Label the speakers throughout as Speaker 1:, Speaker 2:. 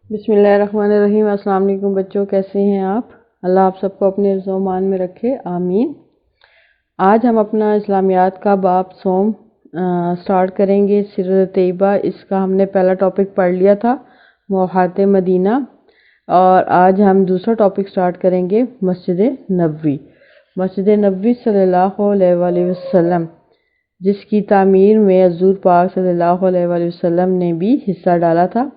Speaker 1: بسم اللہ الرحمن الرحیم۔ السلام علیکم بچوں، کیسے ہیں آپ؟ اللہ آپ سب کو اپنے حفظ و امان میں رکھے، آمین۔ آج ہم اپنا اسلامیات کا باب صوم سٹارٹ کریں گے، سیرت طیبہ۔ اس کا ہم نے پہلا ٹاپک پڑھ لیا تھا، موحات مدینہ، اور آج ہم دوسرا ٹاپک سٹارٹ کریں گے، مسجد نبوی۔ مسجد نبوی صلی اللہ علیہ وآلہ وسلم، جس کی تعمیر میں حضور پاک صلی اللہ علیہ وآلہ وسلم نے بھی حصہ ڈالا تھا۔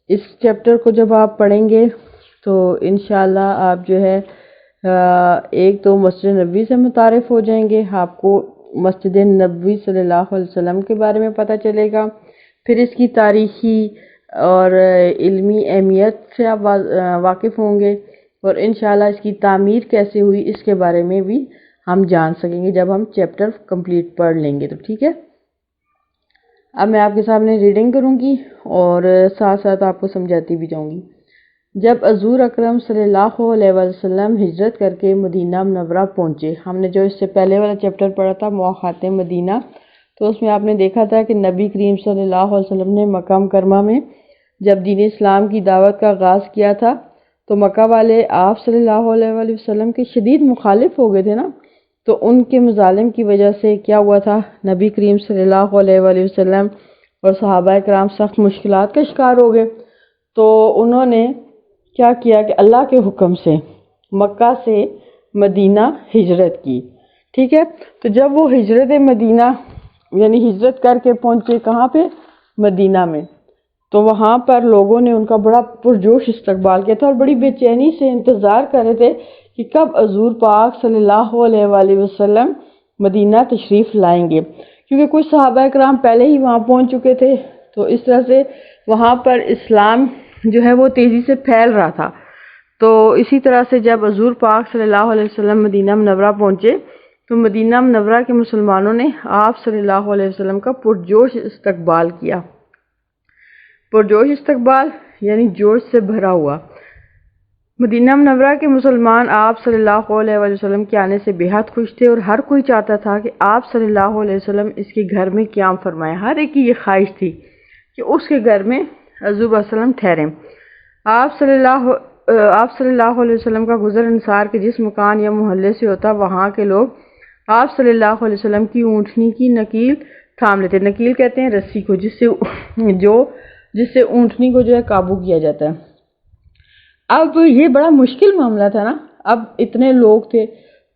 Speaker 1: اس چیپٹر کو جب آپ پڑھیں گے تو انشاءاللہ آپ جو ہے ایک تو مسجد نبوی سے متعارف ہو جائیں گے، آپ کو مسجد نبوی صلی اللہ علیہ وسلم کے بارے میں پتہ چلے گا، پھر اس کی تاریخی اور علمی اہمیت سے آپ واقف ہوں گے، اور انشاءاللہ اس کی تعمیر کیسے ہوئی اس کے بارے میں بھی ہم جان سکیں گے جب ہم چیپٹر کمپلیٹ پڑھ لیں گے تو ٹھیک ہے۔ اب میں آپ کے سامنے ریڈنگ کروں گی اور ساتھ ساتھ آپ کو سمجھاتی بھی جاؤں گی۔ جب حضور اکرم صلی اللہ علیہ وسلم ہجرت کر کے مدینہ منورہ پہنچے، ہم نے جو اس سے پہلے والا چیپٹر پڑھا تھا موحات مدینہ، تو اس میں آپ نے دیکھا تھا کہ نبی کریم صلی اللہ علیہ وسلم نے مکہ مکرمہ میں جب دین اسلام کی دعوت کا آغاز کیا تھا تو مکہ والے آپ صلی اللہ علیہ وسلم کے شدید مخالف ہو گئے تھے نا، تو ان کے مظالم کی وجہ سے کیا ہوا تھا، نبی کریم صلی اللہ علیہ وسلم اور صحابہ کرام سخت مشکلات کا شکار ہو گئے۔ تو انہوں نے کیا کیا کہ اللہ کے حکم سے مکہ سے مدینہ ہجرت کی، ٹھیک ہے۔ تو جب وہ ہجرت مدینہ یعنی ہجرت کر کے پہنچے کہاں پہ؟ مدینہ میں، تو وہاں پر لوگوں نے ان کا بڑا پرجوش استقبال کیا تھا اور بڑی بے چینی سے انتظار کر رہے تھے کہ کب حضور پاک صلی اللہ علیہ وآلہ وسلم مدینہ تشریف لائیں گے، کیونکہ کچھ صحابہ کرام پہلے ہی وہاں پہنچ چکے تھے، تو اس طرح سے وہاں پر اسلام جو ہے وہ تیزی سے پھیل رہا تھا۔ تو اسی طرح سے جب حضور پاک صلی اللہ علیہ وسلم مدینہ منورہ پہنچے تو مدینہ منورہ کے مسلمانوں نے آپ صلی اللہ علیہ وسلم کا پرجوش استقبال کیا۔ پرجوش استقبال یعنی جوش سے بھرا ہوا۔ مدینہ منورہ کے مسلمان آپ صلی اللہ علیہ وسلم کے آنے سے بے حد خوش تھے، اور ہر کوئی چاہتا تھا کہ آپ صلی اللہ علیہ وسلم اس کے گھر میں قیام فرمائیں۔ ہر ایک کی یہ خواہش تھی کہ اس کے گھر میں حضور صلی اللہ علیہ وسلم ٹھہریں۔ آپ صلی اللہ علیہ وسلم کا گزر انصار کے جس مکان یا محلے سے ہوتا، وہاں کے لوگ آپ صلی اللہ علیہ وسلم کی اونٹنی کی نکیل تھام لیتے۔ نکیل کہتے ہیں رسی کو، جس سے اونٹنی کو جو ہے قابو کیا جاتا ہے۔ اب یہ بڑا مشکل معاملہ تھا نا، اب اتنے لوگ تھے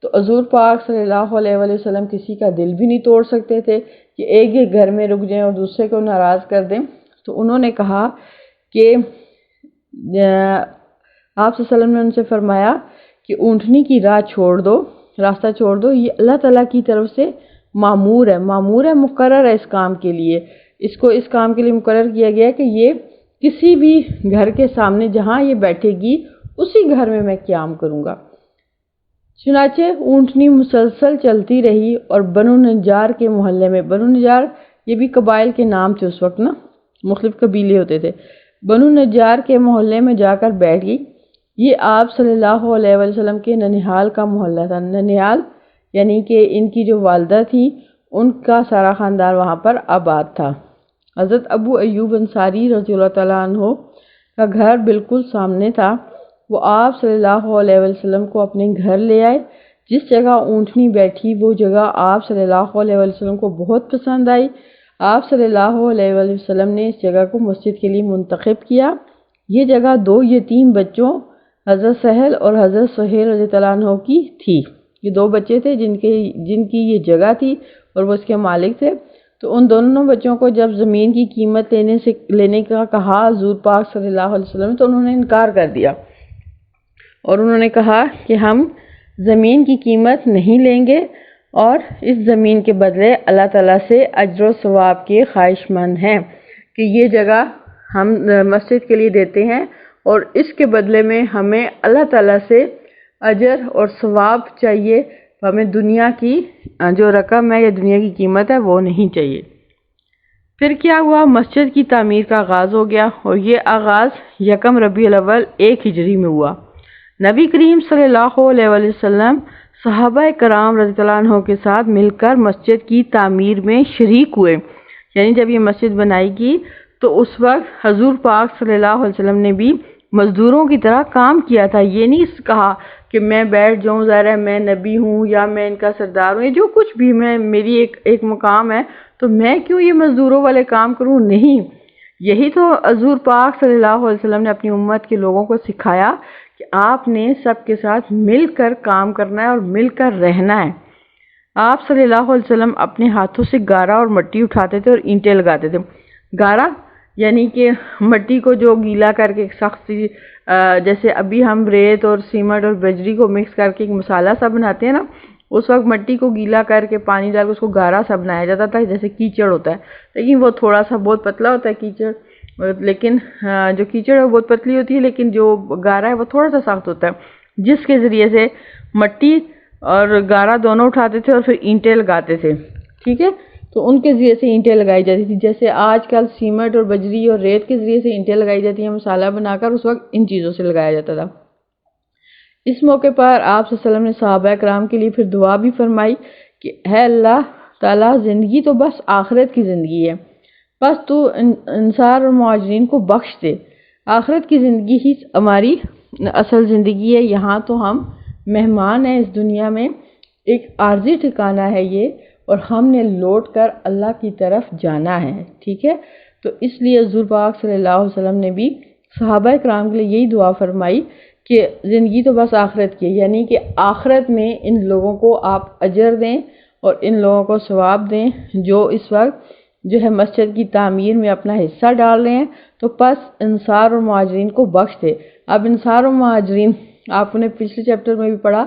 Speaker 1: تو حضور پاک صلی اللہ علیہ وسلم کسی کا دل بھی نہیں توڑ سکتے تھے کہ ایک ایک گھر میں رک جائیں اور دوسرے کو ناراض کر دیں۔ تو انہوں نے کہا کہ آپ صلی اللہ علیہ وسلم نے ان سے فرمایا کہ اونٹنی کی راستہ چھوڑ دو، یہ اللہ تعالیٰ کی طرف سے معمور ہے، مقرر ہے اس کام کے لیے، اس کو اس کام کے لیے مقرر کیا گیا کہ یہ کسی بھی گھر کے سامنے جہاں یہ بیٹھے گی اسی گھر میں قیام کروں گا۔ چنانچہ اونٹنی مسلسل چلتی رہی اور بنو نجار کے محلے میں، بنو نجار یہ بھی قبائل کے نام تھے اس وقت نا، مختلف قبیلے ہوتے تھے، بنو نجار کے محلے میں جا کر بیٹھ گئی۔ یہ آپ صلی اللہ علیہ وسلم کے ننیحال کا محلہ تھا۔ ننیحال یعنی کہ ان کی جو والدہ تھی ان کا سارا خاندان وہاں پر آباد تھا۔ حضرت ابو ایوب انصاری رضی اللہ تعالیٰ عنہ کا گھر بالکل سامنے تھا۔ وہ آپ صلی اللہ علیہ وسلم کو اپنے گھر لے آئے۔ جس جگہ اونٹنی بیٹھی وہ جگہ آپ صلی اللہ علیہ وسلم کو بہت پسند آئی۔ آپ صلی اللہ علیہ وسلم نے اس جگہ کو مسجد کے لیے منتخب کیا۔ یہ جگہ دو یتیم بچوں حضرت سہل اور حضرت سہیل رضی اللہ عنہ کی تھی۔ یہ دو بچے تھے جن کی یہ جگہ تھی اور وہ اس کے مالک تھے۔ تو ان دونوں بچوں کو جب زمین کی قیمت لینے کا کہا حضور پاک صلی اللہ علیہ وسلم، تو انہوں نے انکار کر دیا اور انہوں نے کہا کہ ہم زمین کی قیمت نہیں لیں گے، اور اس زمین کے بدلے اللہ تعالیٰ سے اجر و ثواب کے خواہش مند ہیں کہ یہ جگہ ہم مسجد کے لیے دیتے ہیں اور اس کے بدلے میں ہمیں اللہ تعالیٰ سے اجر اور ثواب چاہیے، ہمیں دنیا کی جو رقم ہے یا دنیا کی قیمت ہے وہ نہیں چاہیے۔ پھر کیا ہوا، مسجد کی تعمیر کا آغاز ہو گیا، اور یہ آغاز یکم ربیع الاول 1 ہجری میں ہوا۔ نبی کریم صلی اللہ علیہ وسلم صحابہ کرام رضی اللہ عنہ کے ساتھ مل کر مسجد کی تعمیر میں شریک ہوئے، یعنی جب یہ مسجد بنائی گئی تو اس وقت حضور پاک صلی اللہ علیہ وسلم نے بھی مزدوروں کی طرح کام کیا تھا۔ یہ نہیں کہا کہ میں بیٹھ جاؤں، ظاہر ہے میں نبی ہوں یا میں ان کا سردار ہوں، یہ جو کچھ بھی میری ایک مقام ہے تو میں کیوں یہ مزدوروں والے کام کروں، نہیں۔ یہی تو حضور پاک صلی اللہ علیہ وسلم نے اپنی امت کے لوگوں کو سکھایا کہ آپ نے سب کے ساتھ مل کر کام کرنا ہے اور مل کر رہنا ہے۔ آپ صلی اللہ علیہ وسلم اپنے ہاتھوں سے گارا اور مٹی اٹھاتے تھے اور اینٹیں لگاتے تھے۔ گارا یعنی کہ مٹی کو جو گیلا کر کے سخت سی، جیسے ابھی ہم ریت اور سیمنٹ اور بجری کو مکس کر کے ایک مسالہ سا بناتے ہیں نا، اس وقت مٹی کو گیلا کر کے پانی ڈال کے اس کو گارا سا بنایا جاتا تھا، جیسے کیچڑ ہوتا ہے، لیکن وہ تھوڑا سا بہت پتلا ہوتا ہے کیچڑ، لیکن جو کیچڑ ہے وہ بہت پتلی ہوتی ہے، لیکن جو گارا ہے وہ تھوڑا سا سخت ہوتا ہے، جس کے ذریعے سے مٹی اور گارا دونوں اٹھاتے تھے اور پھر اینٹیں لگاتے تھے، ٹھیک ہے۔ تو ان کے ذریعے سے اینٹیں لگائی جاتی تھی، جیسے آج کل سیمنٹ اور بجری اور ریت کے ذریعے سے اینٹیں لگائی جاتی ہیں مسالہ بنا کر، اس وقت ان چیزوں سے لگایا جاتا تھا۔ اس موقع پر آپ صلی اللہ علیہ وسلم نے صحابہ کرام کے لیے پھر دعا بھی فرمائی کہ اے اللہ تعالیٰ، زندگی تو بس آخرت کی زندگی ہے، بس تو انصار اور مہاجرین کو بخش دے، آخرت کی زندگی ہی ہماری اصل زندگی ہے، یہاں تو ہم مہمان ہیں اس دنیا میں، ایک عارضی ٹھکانہ ہے یہ، اور ہم نے لوٹ کر اللہ کی طرف جانا ہے، ٹھیک ہے۔ تو اس لیے حضور پاک صلی اللہ علیہ وسلم نے بھی صحابہ کرام کے لیے یہی دعا فرمائی کہ زندگی تو بس آخرت کی ہے، یعنی کہ آخرت میں ان لوگوں کو آپ اجر دیں اور ان لوگوں کو ثواب دیں جو اس وقت جو ہے مسجد کی تعمیر میں اپنا حصہ ڈال رہے ہیں، تو پس انصار اور مہاجرین کو بخش دے۔ اب انصار اور مہاجرین آپ نے پچھلے چیپٹر میں بھی پڑھا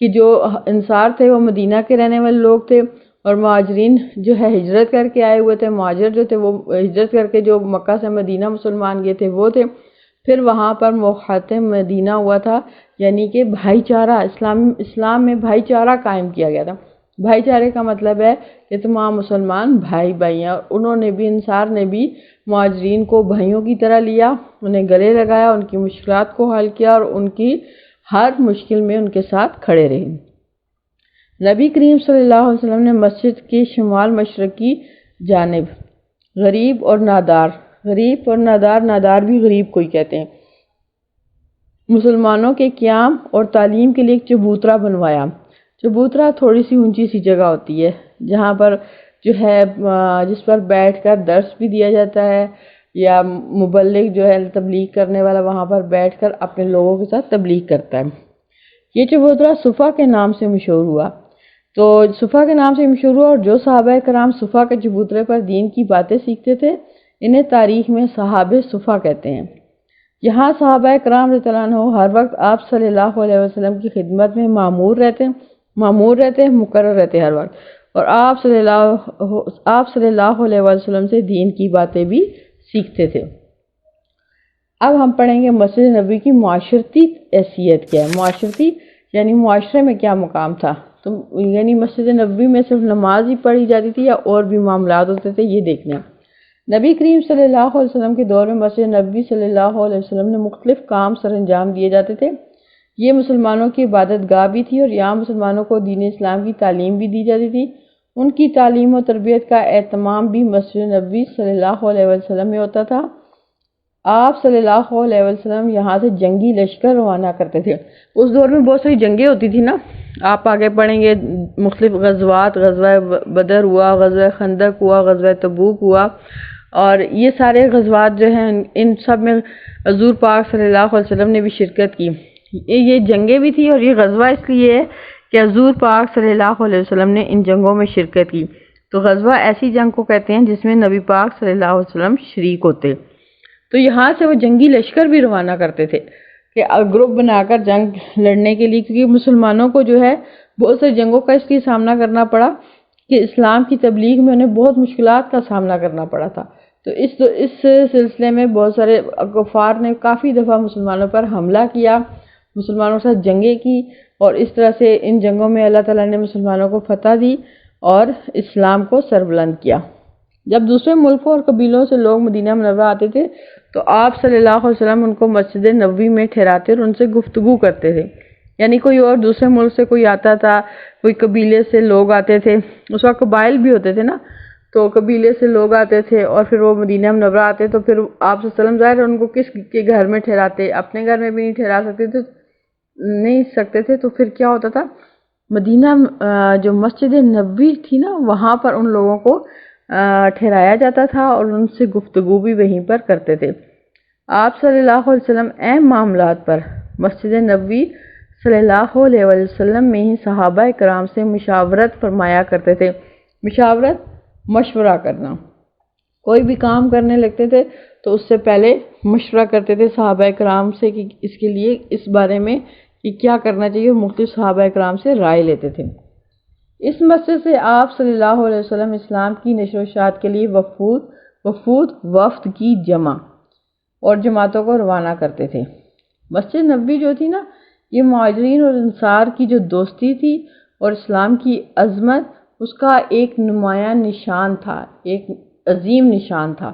Speaker 1: کہ جو انصار تھے وہ مدینہ کے رہنے والے لوگ تھے، اور مہاجرین جو ہے ہجرت کر کے آئے ہوئے تھے، مہاجر جو تھے وہ ہجرت کر کے جو مکہ سے مدینہ مسلمان گئے تھے وہ تھے۔ پھر وہاں پر موحد مدینہ ہوا تھا، یعنی کہ بھائی چارہ، اسلام میں بھائی چارہ قائم کیا گیا تھا۔ بھائی چارے کا مطلب ہے کہ تمام مسلمان بھائی بھائی ہیں، اور انہوں نے بھی، انصار نے بھی مہاجرین کو بھائیوں کی طرح لیا، انہیں گلے لگایا، ان کی مشکلات کو حل کیا اور ان کی ہر مشکل میں ان کے ساتھ کھڑے رہے۔ نبی کریم صلی اللہ علیہ وسلم نے مسجد کے شمال مشرق کی جانب غریب اور نادار، نادار بھی غریب کو ہی کہتے ہیں، مسلمانوں کے قیام اور تعلیم کے لیے ایک چبوترا بنوایا۔ چبوترا تھوڑی سی اونچی سی جگہ ہوتی ہے جہاں پر جو ہے جس پر بیٹھ کر درس بھی دیا جاتا ہے، یا مبلغ جو ہے تبلیغ کرنے والا وہاں پر بیٹھ کر اپنے لوگوں کے ساتھ تبلیغ کرتا ہے۔ یہ چبوترا صفا کے نام سے مشہور ہوا، تو صفا کے نام سے مشہور ہوا، اور جو صحابہ کرام صفا کے چبوترے پر دین کی باتیں سیکھتے تھے انہیں تاریخ میں صحاب صفا کہتے ہیں۔ یہاں صحابہ کرام رضی اللہ عنہ ہر وقت آپ صلی اللہ علیہ وسلم کی خدمت میں معمور رہتے، مقرر رہتے ہر وقت، اور آپ صلی اللہ علیہ وسلم سے دین کی باتیں بھی سیکھتے تھے۔ اب ہم پڑھیں گے مسجد نبوی کی معاشرتی حیثیت کیا ہے۔ معاشرتی یعنی معاشرے میں کیا مقام تھا، تو یعنی مسجد نبوی میں صرف نماز ہی پڑھی جاتی تھی یا اور بھی معاملات ہوتے تھے، یہ دیکھنا ہے۔ نبی کریم صلی اللہ علیہ وسلم کے دور میں مسجد نبوی صلی اللہ علیہ وسلم نے مختلف کام سر انجام دیے جاتے تھے۔ یہ مسلمانوں کی عبادت گاہ بھی تھی، اور یہاں مسلمانوں کو دین اسلام کی تعلیم بھی دی جاتی تھی۔ ان کی تعلیم و تربیت کا اہتمام بھی مسجد نبوی صلی اللہ علیہ وسلم میں ہوتا تھا۔ آپ صلی اللہ علیہ وسلم یہاں سے جنگی لشکر روانہ کرتے تھے۔ اس دور میں بہت ساری جنگیں ہوتی تھی نا، آپ آگے پڑھیں گے مختلف غزوات، غزوہ بدر ہوا، غزوہ خندق ہوا، غزوہ تبوک ہوا، اور یہ سارے غزوات جو ہیں ان سب میں حضور پاک صلی اللہ علیہ وسلم نے بھی شرکت کی۔ یہ جنگیں بھی تھی، اور یہ غزوہ اس لیے ہے کہ حضور پاک صلی اللہ علیہ وسلم نے ان جنگوں میں شرکت کی۔ تو غزوہ ایسی جنگ کو کہتے ہیں جس میں نبی پاک صلی اللہ علیہ وسلم شریک ہوتے۔ تو یہاں سے وہ جنگی لشکر بھی روانہ کرتے تھے کہ گروپ بنا کر جنگ لڑنے کے لیے، کیونکہ مسلمانوں کو جو ہے بہت سے جنگوں کا اس لیے سامنا کرنا پڑا کہ اسلام کی تبلیغ میں انہیں بہت مشکلات کا سامنا کرنا پڑا تھا۔ تو اس سلسلے میں بہت سارے کفار نے کافی دفعہ مسلمانوں پر حملہ کیا، مسلمانوں کے ساتھ جنگیں کی، اور اس طرح سے ان جنگوں میں اللہ تعالیٰ نے مسلمانوں کو فتح دی اور اسلام کو سربلند کیا۔ جب دوسرے ملکوں اور قبیلوں سے لوگ مدینہ منورہ آتے تھے تو آپ صلی اللہ علیہ وسلم ان کو مسجد نبوی میں ٹھہراتے اور ان سے گفتگو کرتے تھے۔ یعنی کوئی اور دوسرے ملک سے کوئی آتا تھا، کوئی قبیلے سے لوگ آتے تھے، اس وقت قبائل بھی ہوتے تھے نا، تو قبیلے سے لوگ آتے تھے اور پھر وہ مدینہ منورہ آتے تو پھر آپ صلی اللہ علیہ وسلم ظاہر ان کو کس کے گھر میں ٹھہراتے، اپنے گھر میں بھی نہیں ٹھہرا سکتے تھے تو پھر کیا ہوتا تھا، مدینہ جو مسجد نبوی تھی نا وہاں پر ان لوگوں کو ٹھہرایا جاتا تھا اور ان سے گفتگو بھی وہیں پر کرتے تھے۔ آپ صلی اللہ علیہ وسلم اہم معاملات پر مسجد نبوی صلی اللہ علیہ وسلم میں ہی صحابہ کرام سے مشاورت فرمایا کرتے تھے۔ مشاورت، مشورہ کرنا، کوئی بھی کام کرنے لگتے تھے تو اس سے پہلے مشورہ کرتے تھے صحابہ کرام سے کہ اس کے لیے اس بارے میں کہ کیا کرنا چاہیے، مختلف صحابہ کرام سے رائے لیتے تھے۔ اس مسجد سے آپ صلی اللہ علیہ وسلم اسلام کی نشر و اشاعت کے لیے وفد کی جمع اور جماعتوں کو روانہ کرتے تھے۔ مسجد نبوی جو تھی نا، یہ مہاجرین اور انصار کی جو دوستی تھی اور اسلام کی عظمت، اس کا ایک نمایاں نشان تھا، ایک عظیم نشان تھا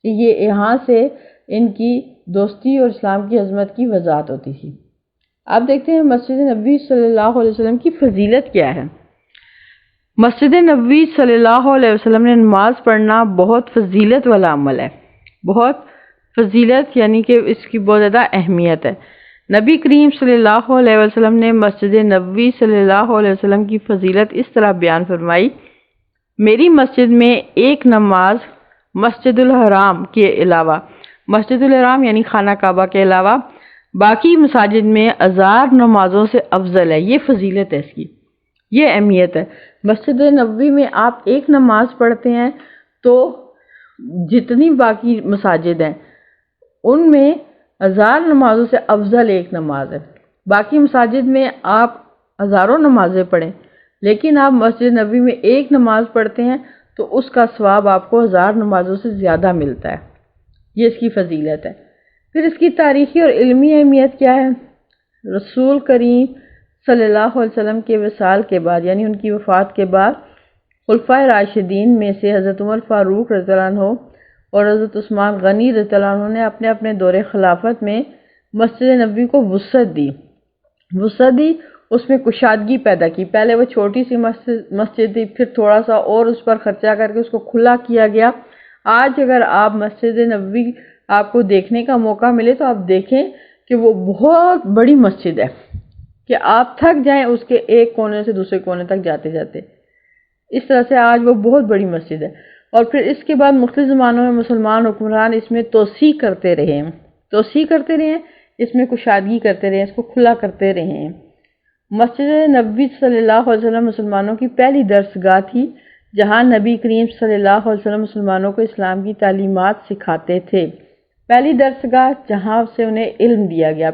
Speaker 1: کہ یہ یہاں سے ان کی دوستی اور اسلام کی عظمت کی وضاحت ہوتی تھی۔ آپ دیکھتے ہیں مسجد نبوی صلی اللہ علیہ وسلم کی فضیلت کیا ہے۔ مسجد نبوی صلی اللہ علیہ وسلم نے نماز پڑھنا بہت فضیلت والا عمل ہے، بہت فضیلت، یعنی کہ اس کی بہت زیادہ اہمیت ہے۔ نبی کریم صلی اللہ علیہ وسلم نے مسجد نبوی صلی اللہ علیہ وسلم کی فضیلت اس طرح بیان فرمائی: میری مسجد میں ایک نماز مسجد الحرام کے علاوہ، مسجد الحرام یعنی خانہ کعبہ کے علاوہ باقی مساجد میں 1000 نمازوں سے افضل ہے۔ یہ فضیلت ہے، اس کی یہ اہمیت ہے۔ مسجد نبوی میں آپ ایک نماز پڑھتے ہیں تو جتنی باقی مساجد ہیں ان میں 1000 نمازوں سے افضل ایک نماز ہے۔ باقی مساجد میں آپ ہزاروں نمازیں پڑھیں، لیکن آپ مسجد نبوی میں ایک نماز پڑھتے ہیں تو اس کا ثواب آپ کو 1000 نمازوں سے زیادہ ملتا ہے۔ یہ اس کی فضیلت ہے۔ پھر اس کی تاریخی اور علمی اہمیت کیا ہے؟ رسول کریم صلی اللہ علیہ وسلم کے وصال کے بعد، یعنی ان کی وفات کے بعد، خلفائے راشدین میں سے حضرت عمر فاروق رضی اللہ عنہ اور حضرت عثمان غنی رضی اللہ عنہ نے اپنے اپنے دور خلافت میں مسجد نبوی کو وسعت دی، اس میں کشادگی پیدا کی۔ پہلے وہ چھوٹی سی مسجد تھی، پھر تھوڑا سا اور اس پر خرچہ کر کے اس کو کھلا کیا گیا۔ آج اگر آپ مسجد نبوی آپ کو دیکھنے کا موقع ملے تو آپ دیکھیں کہ وہ بہت بڑی مسجد ہے کہ آپ تھک جائیں اس کے ایک کونے سے دوسرے کونے تک جاتے جاتے۔ اس طرح سے آج وہ بہت بڑی مسجد ہے۔ اور پھر اس کے بعد مختلف زمانوں میں مسلمان حکمران اس میں توسیع کرتے رہے ہیں، اس میں کشادگی کرتے رہے ہیں، اس کو کھلا کرتے رہے ہیں۔ مسجد نبوی صلی اللہ علیہ وسلم مسلمانوں کی پہلی درسگاہ تھی، جہاں نبی کریم صلی اللہ علیہ وسلم مسلمانوں کو اسلام کی تعلیمات سکھاتے تھے۔ پہلی درسگاہ جہاں سے انہیں علم دیا گیا،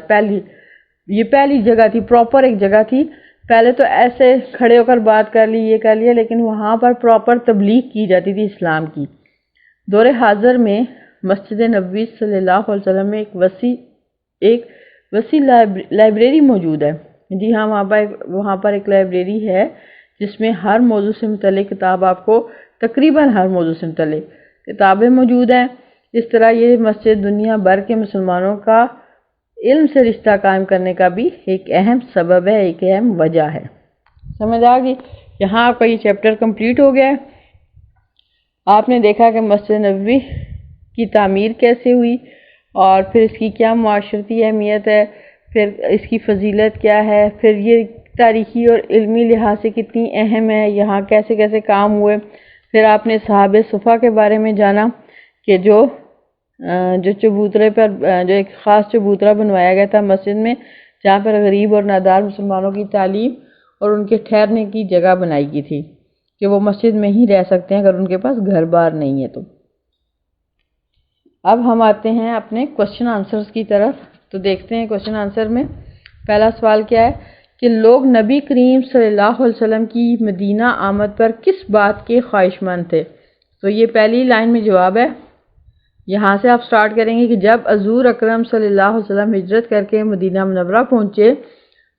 Speaker 1: یہ پہلی جگہ تھی، پراپر ایک جگہ تھی۔ پہلے تو ایسے کھڑے ہو کر بات کر لی، یہ کر لیا، لیکن وہاں پر پراپر تبلیغ کی جاتی تھی اسلام کی۔ دور حاضر میں مسجد نبوی صلی اللہ علیہ وسلم میں ایک وسیع لائبریری موجود ہے۔ جی ہاں، وہاں پر ایک لائبریری ہے جس میں ہر موضوع سے متعلق کتاب، آپ کو تقریباً ہر موضوع سے متعلق کتابیں موجود ہیں۔ اس طرح یہ مسجد دنیا بھر کے مسلمانوں کا علم سے رشتہ قائم کرنے کا بھی ایک اہم سبب ہے، ایک اہم وجہ ہے۔ سمجھ آ گئی؟ یہاں آپ کا یہ چیپٹر کمپلیٹ ہو گیا ہے۔ آپ نے دیکھا کہ مسجد نبوی کی تعمیر کیسے ہوئی اور پھر اس کی کیا معاشرتی اہمیت ہے، پھر اس کی فضیلت کیا ہے، پھر یہ تاریخی اور علمی لحاظ سے کتنی اہم ہے، یہاں کیسے کیسے کام ہوئے۔ پھر آپ نے صحابہ صفا کے بارے میں جانا کہ جو چبوترے پر جو ایک خاص چبوترا بنوایا گیا تھا مسجد میں، جہاں پر غریب اور نادار مسلمانوں کی تعلیم اور ان کے ٹھہرنے کی جگہ بنائی گئی تھی کہ وہ مسجد میں ہی رہ سکتے ہیں اگر ان کے پاس گھر بار نہیں ہے تو۔ اب ہم آتے ہیں اپنے کوسچن آنسرز کی طرف، تو دیکھتے ہیں کوسچن آنسر میں پہلا سوال کیا ہے کہ لوگ نبی کریم صلی اللہ علیہ وسلم کی مدینہ آمد پر کس بات کے خواہش مند تھے؟ تو یہ پہلی لائن میں جواب ہے۔ یہاں سے آپ سٹارٹ کریں گے کہ جب حضور اکرم صلی اللہ علیہ وسلم ہجرت کر کے مدینہ منورہ پہنچے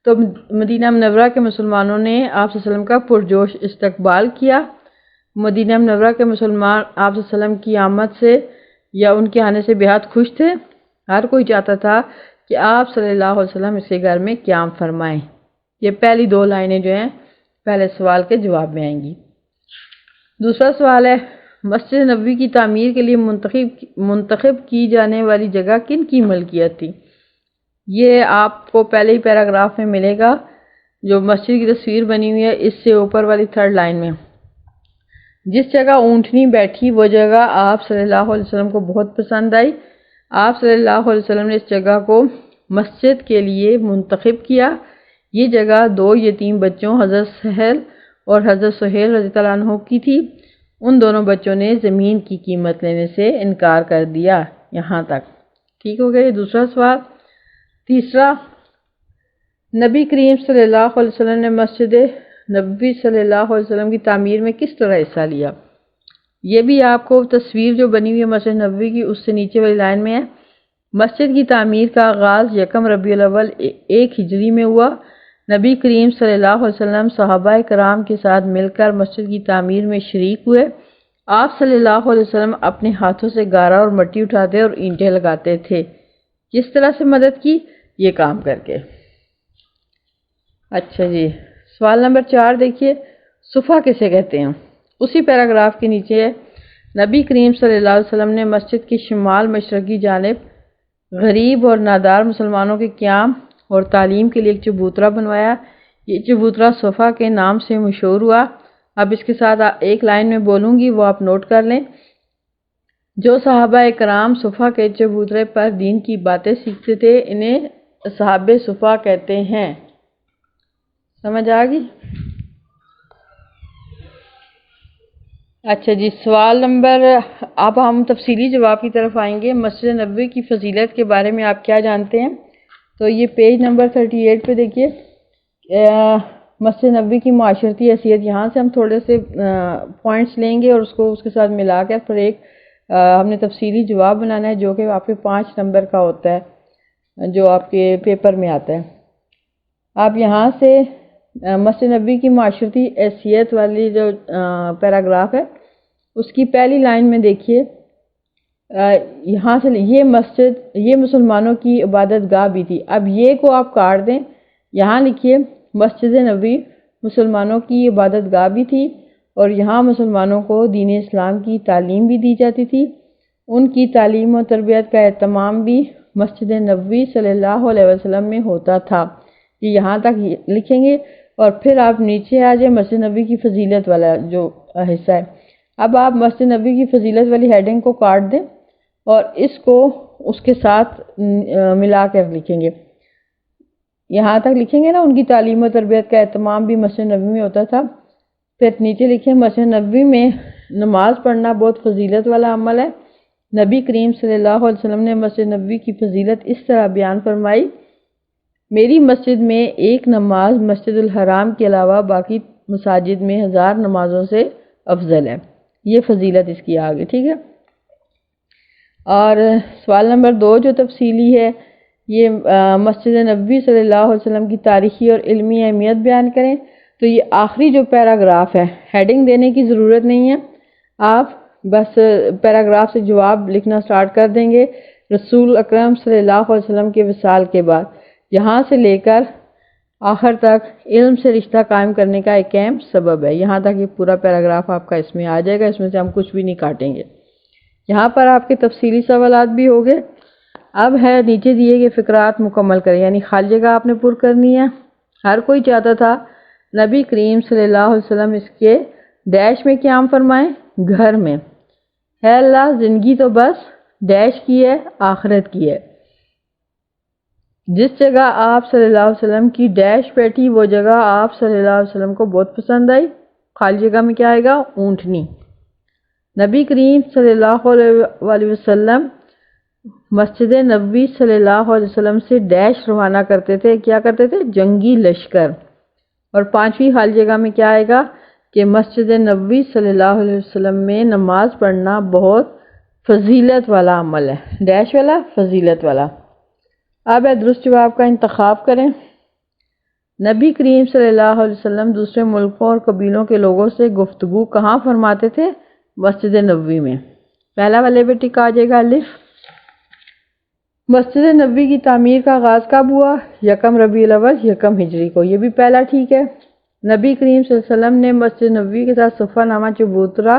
Speaker 1: تو مدینہ منورہ کے مسلمانوں نے آپ صلی اللہ علیہ وسلم کا پرجوش استقبال کیا۔ مدینہ منورہ کے مسلمان آپ صلی اللہ علیہ وسلم کی آمد سے یا ان کے آنے سے بے حد خوش تھے۔ ہر کوئی چاہتا تھا کہ آپ صلی اللہ علیہ وسلم اس کے گھر میں قیام فرمائیں۔ یہ پہلی دو لائنیں جو ہیں پہلے سوال کے جواب میں آئیں گی۔ دوسرا سوال ہے مسجد نبوی کی تعمیر کے لیے منتخب کی جانے والی جگہ کن کی ملکیت تھی؟ یہ آپ کو پہلے ہی پیراگراف میں ملے گا، جو مسجد کی تصویر بنی ہوئی ہے اس سے اوپر والی 3rd لائن میں۔ جس جگہ اونٹنی بیٹھی وہ جگہ آپ صلی اللہ علیہ وسلم کو بہت پسند آئی۔ آپ صلی اللہ علیہ وسلم نے اس جگہ کو مسجد کے لیے منتخب کیا۔ یہ جگہ 2 یتیم بچوں حضرت سہل اور حضرت سہیل رضی اللہ عنہ کی تھی۔ ان دونوں بچوں نے زمین کی قیمت لینے سے انکار کر دیا۔ یہاں تک ٹھیک ہو گیا یہ دوسرا سوال۔ تیسرا، نبی کریم صلی اللہ علیہ وسلم نے مسجد نبوی صلی اللہ علیہ وسلم کی تعمیر میں کس طرح حصہ لیا؟ یہ بھی آپ کو تصویر جو بنی ہوئی ہے مسجد نبوی کی اس سے نیچے والی لائن میں ہے۔ مسجد کی تعمیر کا آغاز 1 ربیع الاول 1 ہجری میں ہوا۔ نبی کریم صلی اللہ علیہ وسلم صحابہ کرام کے ساتھ مل کر مسجد کی تعمیر میں شریک ہوئے۔ آپ صلی اللہ علیہ وسلم اپنے ہاتھوں سے گارا اور مٹی اٹھاتے اور اینٹیں لگاتے تھے۔ کس طرح سے مدد کی؟ یہ کام کر کے۔ اچھا جی، سوال نمبر 4 دیکھیے، صفہ کسے کہتے ہیں؟ اسی پیراگراف کے نیچے ہے، نبی کریم صلی اللہ علیہ وسلم نے مسجد کی شمال مشرقی جانب غریب اور نادار مسلمانوں کے قیام اور تعلیم کے لیے ایک چبوترا بنوایا۔ یہ چبوترا صفہ کے نام سے مشہور ہوا۔ اب اس کے ساتھ ایک لائن میں بولوں گی، وہ آپ نوٹ کر لیں۔ جو صحابہ کرام صفہ کے چبوترے پر دین کی باتیں سیکھتے تھے انہیں اصحاب صفہ کہتے ہیں۔ سمجھ آ گئی؟ اچھا جی، سوال نمبر، اب ہم تفصیلی جواب کی طرف آئیں گے۔ مسجد نبوی کی فضیلت کے بارے میں آپ کیا جانتے ہیں؟ تو یہ پیج نمبر 38 پہ دیکھیے، مسجد نبوی کی معاشرتی حیثیت۔ یہاں سے ہم تھوڑے سے پوائنٹس لیں گے اور اس کو اس کے ساتھ ملا کر پھر ایک ہم نے تفصیلی جواب بنانا ہے جو کہ آپ کے 5 نمبر کا ہوتا ہے، جو آپ کے پیپر میں آتا ہے۔ آپ یہاں سے مسجد نبوی کی معاشرتی حیثیت والی جو پیراگراف ہے اس کی پہلی لائن میں دیکھیے، یہاں سے یہ مسلمانوں کی عبادت گاہ بھی تھی۔ اب یہ کو آپ کاٹ دیں، یہاں لکھیے مسجد نبوی مسلمانوں کی عبادت گاہ بھی تھی اور یہاں مسلمانوں کو دین اسلام کی تعلیم بھی دی جاتی تھی۔ ان کی تعلیم و تربیت کا اہتمام بھی مسجد نبوی صلی اللہ علیہ وسلم میں ہوتا تھا۔ یہ یہاں تک لکھیں گے اور پھر آپ نیچے آ جائیں مسجد نبوی کی فضیلت والا جو حصہ ہے۔ اب آپ مسجد نبوی کی فضیلت والی ہیڈنگ کو کاٹ دیں اور اس کو اس کے ساتھ ملا کر لکھیں گے۔ یہاں تک لکھیں گے نا، ان کی تعلیم و تربیت کا اہتمام بھی مسجد نبوی میں ہوتا تھا۔ پھر نیچے لکھیں مسجد نبوی میں نماز پڑھنا بہت فضیلت والا عمل ہے۔ نبی کریم صلی اللہ علیہ وسلم نے مسجد نبوی کی فضیلت اس طرح بیان فرمائی، میری مسجد میں ایک نماز مسجد الحرام کے علاوہ باقی مساجد میں 1000 نمازوں سے افضل ہے۔ یہ فضیلت اس کی آگے، ٹھیک ہے۔ اور سوال نمبر 2 جو تفصیلی ہے، یہ مسجد نبوی صلی اللہ علیہ وسلم کی تاریخی اور علمی اہمیت بیان کریں۔ تو یہ آخری جو پیراگراف ہے، ہیڈنگ دینے کی ضرورت نہیں ہے، آپ بس پیراگراف سے جواب لکھنا سٹارٹ کر دیں گے۔ رسول اکرم صلی اللہ علیہ وسلم کے وصال کے بعد یہاں سے لے کر آخر تک علم سے رشتہ قائم کرنے کا ایک اہم سبب ہے۔ یہاں تک یہ پورا پیراگراف آپ کا اس میں آ جائے گا، اس میں سے ہم کچھ بھی نہیں کاٹیں گے۔ یہاں پر آپ کے تفصیلی سوالات بھی ہو گئے۔ اب ہے نیچے دیے گئے فقرات مکمل کریں، یعنی خالی جگہ آپ نے پر کرنی ہے۔ ہر کوئی چاہتا تھا نبی کریم صلی اللہ علیہ وسلم اس کے ڈیش میں قیام فرمائیں، گھر میں۔ ہے اللہ، زندگی تو بس ڈیش کی ہے، آخرت کی ہے۔ جس جگہ آپ صلی اللہ علیہ وسلم کی ڈیش بیٹھی وہ جگہ آپ صلی اللہ علیہ وسلم کو بہت پسند آئی۔ خالی جگہ میں کیا آئے گا؟ اونٹنی۔ نبی کریم صلی اللہ علیہ وسلم مسجد نبوی صلی اللہ علیہ وسلم سے ڈیش روانہ کرتے تھے، کیا کرتے تھے؟ جنگی لشکر۔ اور 5ویں خالی جگہ میں کیا آئے گا کہ مسجد نبوی صلی اللہ علیہ وسلم میں نماز پڑھنا بہت فضیلت والا عمل ہے۔ ڈیش والا، فضیلت والا۔ اب درست جواب کا انتخاب کریں۔ نبی کریم صلی اللہ علیہ وسلم دوسرے ملکوں اور قبیلوں کے لوگوں سے گفتگو کہاں فرماتے تھے؟ مسجد نبوی میں۔ پہلا والے پہ ٹک آ جائے گا الف۔ مسجد نبوی کی تعمیر کا آغاز کب ہوا؟ 1 ربیع الاول 1 ہجری کو۔ یہ بھی پہلا ٹھیک ہے۔ نبی کریم صلی اللہ علیہ وسلم نے مسجد نبوی کے ساتھ صفہ نامہ چبوترا